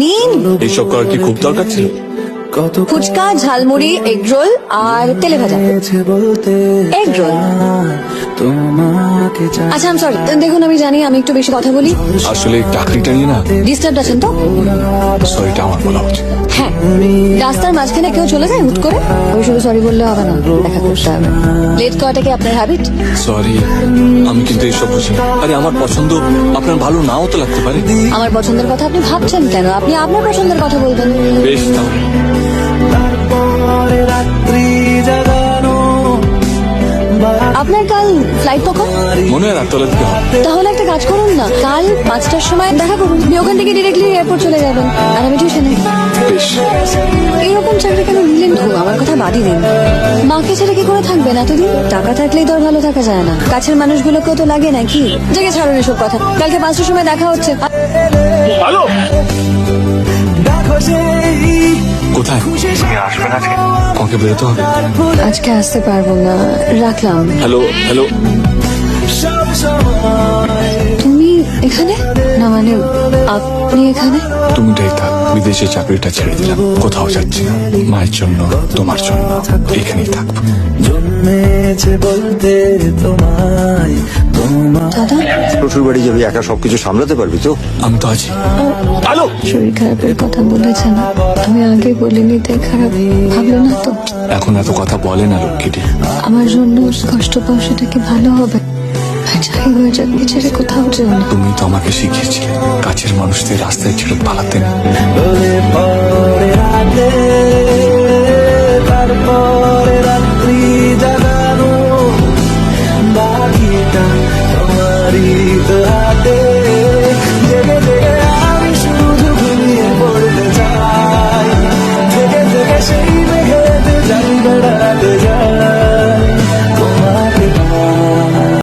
নিন। এইসব করার কি খুব দরকার ছিল? ফুচকা, ঝালমুড়ি, এগ রোল আর তেলে ভাজা। Egg roll. আচ্ছা আম সরি, দেখুন আমি জানি আমি একটু বেশি কথা বলি। আসলে চাকরিটা নিয়ে না ডিস্টার্ব আছেন তো? সরিটা আমার বলা উচিত। হ্যাঁ, রাস্তার মাঝখানে কেউ চলে যায় হুট করে, আমি শুধু সরি বললে হবে না, দেখা করতে হবে। লেট করাটা কি আপনার হ্যাবিট? সরি, আমি কিন্তু এইসব বুঝি না। আরে আমার পছন্দ আপনার ভালো নাও তো লাগতে পারে। আমার পছন্দের কথা আপনি ভাবছেন কেন? আপনি আপনার পছন্দের কথা বলবেন। বেশ তাহলে। আপনার কাল ফ্লাইট কখন? মনে হয় রাততলা দিতে হবে। তাহলে একটা কাজ করুন না, কাল 5টার সময় দেখা করুন। আপনি ওখান থেকে ডিরেক্টলি এয়ারপোর্ট চলে যাবেন আর আমি টিউশনে। বেশ। এইরকম চাকরি কেন নিলেন গো? আমার কথা বাদই দিন। মাকে ছেড়ে কি করে থাকবেন এতদিন? টাকা থাকলেই তো আর ভালো থাকা যায় না, কাছের মানুষগুলোকেও তো লাগে নাকি? জেগে ছাড়ুন এসব কথা, কালকে 5টার সময় দেখা হচ্ছে। হ্যালো, কোথায়? আসবেন আজকে? আমাকে বেরোতে হবে। আজকে আসতে পারবো না, রাখলাম। হ্যালো হ্যালো, তুমি এখানে? না মানে আপনি এখানে? তুমি থাক, বিদেশে চাকরিটা ছেড়ে দিলাম, কোথাও যাচ্ছি না। মায়ের জন্য, তোমার জন্য এখানেই থাকবো। দাদা, শ্বশুর বাড়ি যাবি, একা সবকিছু সামলাতে পারবি তো? আমি তো আছি। হ্যালো, শরীর খারাপের কথা বলেছেন, আমি আগে বলিনি তাই খারাপ ভাবলো না তো? এখন এত কথা বলে না লক্ষ্মীটি। আমার জন্য কষ্ট পাও সেটা কি ভালো হবে? যাই হয়ে যাক, ছেড়ে কোথাও যেও না। তুমি তো আমাকে শিখিয়েছিলে কাছের মানুষদের রাস্তায় ছেড়ে পালাতে না।